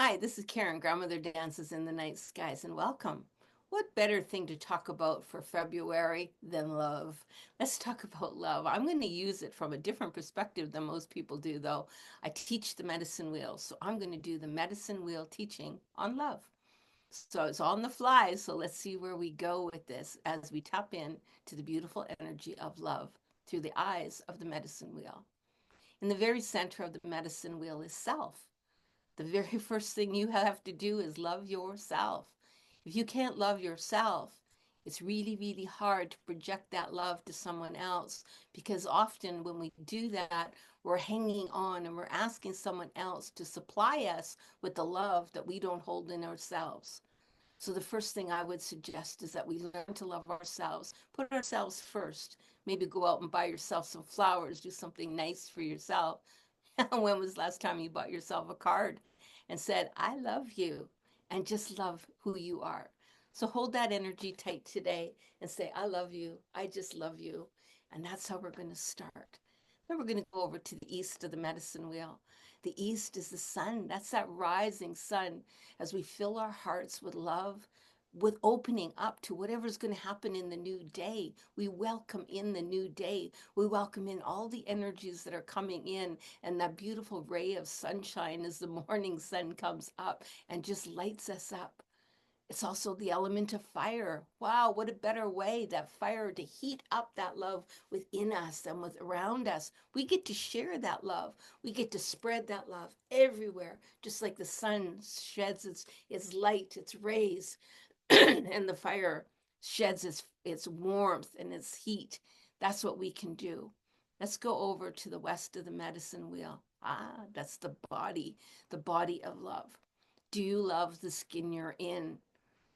Hi, this is Karen, Grandmother Dances in the Night Skies, and welcome. What better thing to talk about for February than love? Let's talk about love. I'm going to use it from a different perspective than most people do, though. I teach the medicine wheel, so I'm going to do the medicine wheel teaching on love. So it's on the fly, so let's see where we go with this as we tap in to the beautiful energy of love through the eyes of the medicine wheel. In the very center of the medicine wheel is self. The very first thing you have to do is love yourself. If you can't love yourself, it's really, really hard to project that love to someone else because often when we do that, we're hanging on and we're asking someone else to supply us with the love that we don't hold in ourselves. So the first thing I would suggest is that we learn to love ourselves, put ourselves first. Maybe go out and buy yourself some flowers, do something nice for yourself. When was the last time you bought yourself a card and said, I love you, and just love who you are? So hold that energy tight today and say, I love you. I just love you. And that's how we're going to start. Then we're going to go over to the east of the medicine wheel. The east is the sun. That's that rising sun as we fill our hearts with love, with opening up to whatever's going to happen in the new day. We welcome in the new day. We welcome in all the energies that are coming in and that beautiful ray of sunshine as the morning sun comes up and just lights us up. It's also the element of fire. Wow, what a better way, that fire to heat up that love within us and with around us. We get to share that love. We get to spread that love everywhere, just like the sun sheds its light, its rays, and the fire sheds its warmth and its heat. That's what we can do. Let's go over to the west of the medicine wheel. Ah, that's the body of love. Do you love the skin you're in?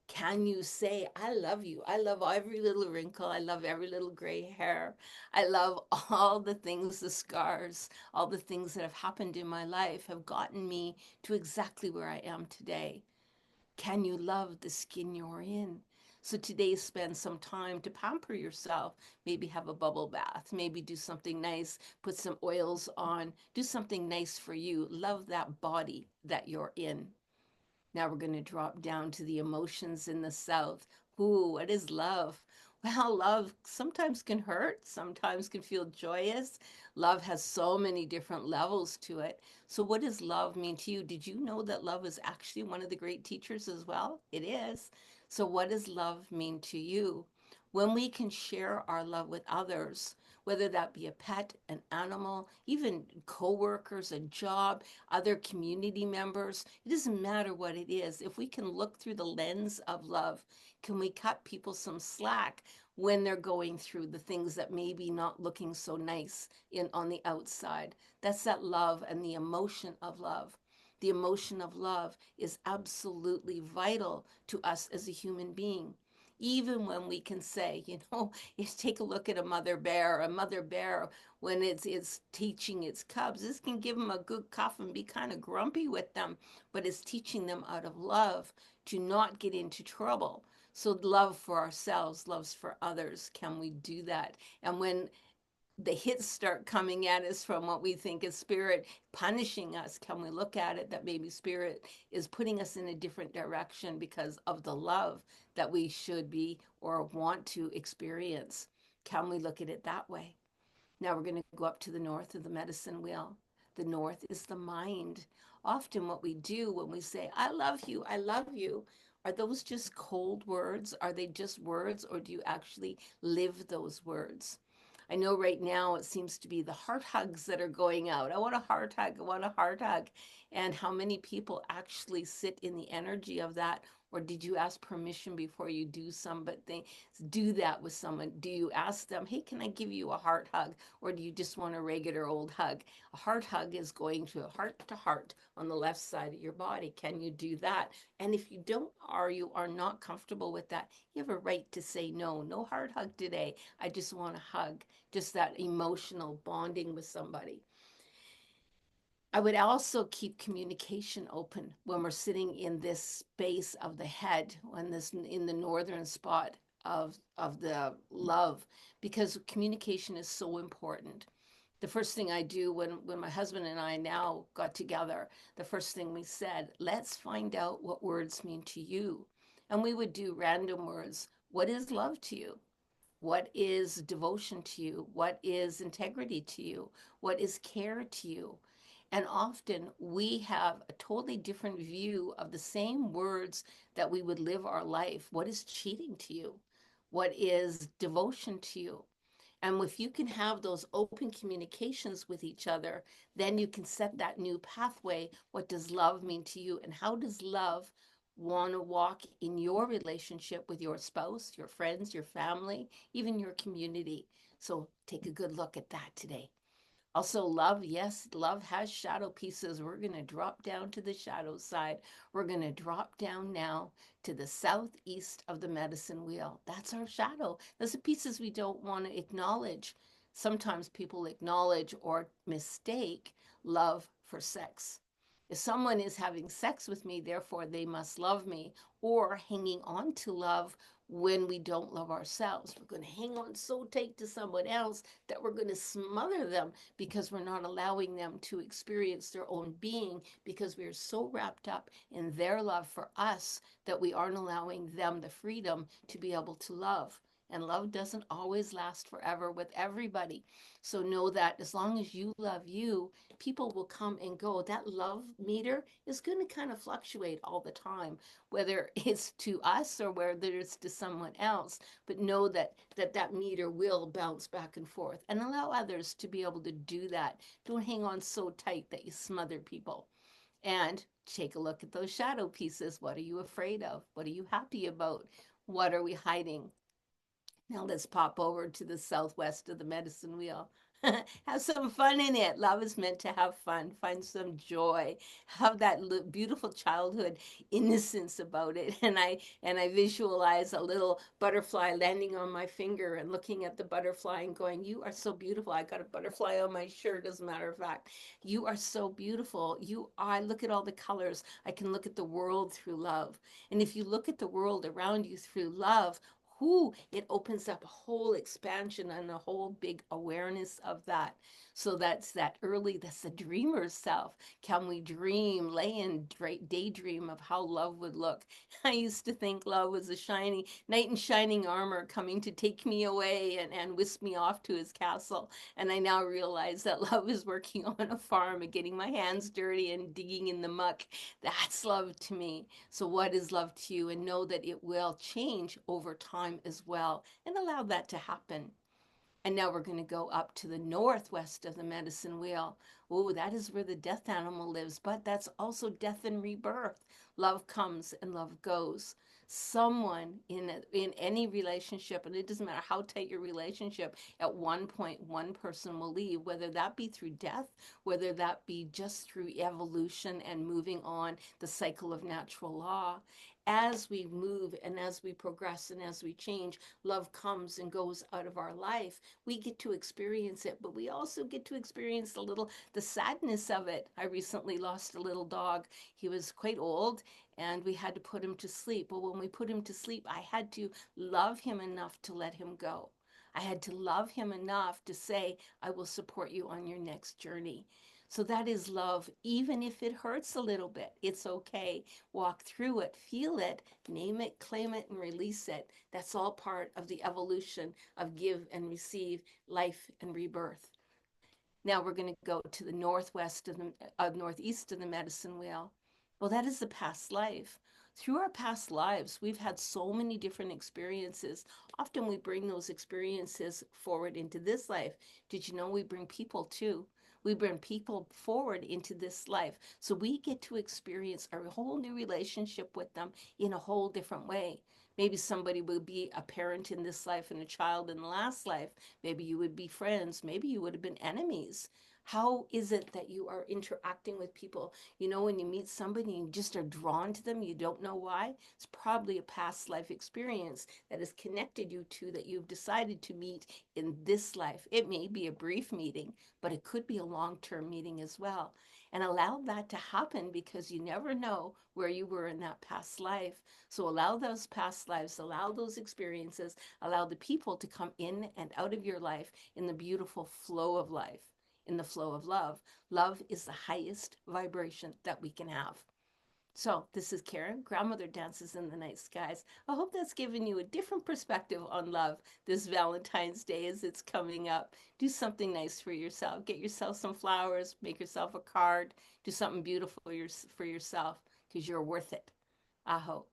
Can you say, I love you? I love every little wrinkle. I love every little gray hair. I love all the things, the scars, all the things that have happened in my life have gotten me to exactly where I am today. Can you love the skin you're in? So today, spend some time to pamper yourself. Maybe have a bubble bath. Maybe do something nice. Put some oils on. Do something nice for you. Love that body that you're in. Now we're going to drop down to the emotions in the South. Ooh, what is love? Well, love sometimes can hurt, sometimes can feel joyous. Love has so many different levels to it. So, what does love mean to you? Did you know that love is actually one of the great teachers as well? It is. So, what does love mean to you? When we can share our love with others, whether that be a pet, an animal, even coworkers, a job, other community members, it doesn't matter what it is. If we can look through the lens of love, can we cut people some slack when they're going through the things that maybe not looking so nice in on the outside? That's that love and the emotion of love. The emotion of love is absolutely vital to us as a human being. Even when we can say, take a look at a mother bear. A mother bear, when it's teaching its cubs, this can give them a good cuff and be kind of grumpy with them, but it's teaching them out of love to not get into trouble. So love for ourselves, loves for others. Can we do that? And when the hits start coming at us from what we think is spirit punishing us, can we look at it that maybe spirit is putting us in a different direction because of the love that we should be or want to experience? Can we look at it that way? Now we're going to go up to the north of the medicine wheel. The north is the mind. Often, what we do when we say, I love you, are those just cold words? Are they just words, or do you actually live those words? I know right now it seems to be the heart hugs that are going out. I want a heart hug. I want a heart hug. And how many people actually sit in the energy of that? Or did you ask permission before you do something? Do that with someone. Do you ask them, hey, can I give you a heart hug? Or do you just want a regular old hug? A heart hug is going to heart on the left side of your body. Can you do that? And if you don't, or you are not comfortable with that, you have a right to say no. No heart hug today. I just want a hug, just that emotional bonding with somebody. I would also keep communication open when we're sitting in this space of the head, when this in the northern spot of the love, because communication is so important. The first thing I do when my husband and I now got together, the first thing we said, let's find out what words mean to you. And we would do random words. What is love to you? What is devotion to you? What is integrity to you? What is care to you? And often we have a totally different view of the same words that we would live our life. What is cheating to you? What is devotion to you? And if you can have those open communications with each other, then you can set that new pathway. What does love mean to you? And how does love want to walk in your relationship with your spouse, your friends, your family, even your community? So take a good look at that today. Also, love, yes, love has shadow pieces. We're going to drop down to the shadow side. We're going to drop down now to the southeast of the medicine wheel. That's our shadow. Those are pieces we don't want to acknowledge. Sometimes people acknowledge or mistake love for sex. If someone is having sex with me, therefore they must love me, or hanging on to love when we don't love ourselves. We're going to hang on so tight to someone else that we're going to smother them because we're not allowing them to experience their own being because we're so wrapped up in their love for us that we aren't allowing them the freedom to be able to love. And love doesn't always last forever with everybody. So know that as long as you love you, people will come and go. That love meter is going to kind of fluctuate all the time, whether it's to us or whether it's to someone else. But know that meter will bounce back and forth, and allow others to be able to do that. Don't hang on so tight that you smother people. And take a look at those shadow pieces. What are you afraid of? What are you happy about? What are we hiding? Now let's pop over to the southwest of the medicine wheel. Have some fun in it. Love is meant to have fun. Find some joy. Have that beautiful childhood innocence about it. And I visualize a little butterfly landing on my finger and looking at the butterfly and going, "You are so beautiful." I got a butterfly on my shirt, as a matter of fact. You are so beautiful. I look at all the colors. I can look at the world through love. And if you look at the world around you through love, it opens up a whole expansion and a whole big awareness of that. So that's the dreamer's self. Can we dream, lay in daydream of how love would look? I used to think love was a shiny knight in shining armor coming to take me away and whisk me off to his castle. And I now realize that love is working on a farm and getting my hands dirty and digging in the muck. That's love to me. So, what is love to you? And know that it will change over time as well, and allow that to happen. And now we're going to go up to the northwest of the medicine wheel. Oh, that is where the death animal lives, but that's also death and rebirth. Love comes and love goes. Someone in any relationship, and it doesn't matter how tight your relationship, at one point one person will leave, whether that be through death, whether that be just through evolution and moving on the cycle of natural law. As we move and as we progress and as we change, love comes and goes out of our life. We get to experience it, but we also get to experience the sadness of it. I recently lost a little dog. He was quite old and we had to put him to sleep. Well, when we put him to sleep, I had to love him enough to let him go. I had to love him enough to say, I will support you on your next journey. So that is love, even if it hurts a little bit. It's okay. Walk through it, feel it, name it, claim it, and release it. That's all part of the evolution of give and receive, life and rebirth. Now we're going to go to the northwest of the northeast of the medicine wheel. Well, that is the past life. Through our past lives, we've had so many different experiences. Often we bring those experiences forward into this life. Did you know we bring people too? We bring people forward into this life. So we get to experience a whole new relationship with them in a whole different way. Maybe somebody will be a parent in this life and a child in the last life. Maybe you would be friends. Maybe you would have been enemies. How is it that you are interacting with people? You know, when you meet somebody and you just are drawn to them, you don't know why. It's probably a past life experience that has connected you to that you've decided to meet in this life. It may be a brief meeting, but it could be a long-term meeting as well. And allow that to happen because you never know where you were in that past life. So allow those past lives, allow those experiences, allow the people to come in and out of your life in the beautiful flow of life. in the flow of love. Love is the highest vibration that we can have. So this is Karen, Grandmother Dances in the Night Skies. I hope that's given you a different perspective on love this Valentine's Day as it's coming up. Do something nice for yourself. Get yourself some flowers, make yourself a card, do something beautiful for yourself because you're worth it. Aho.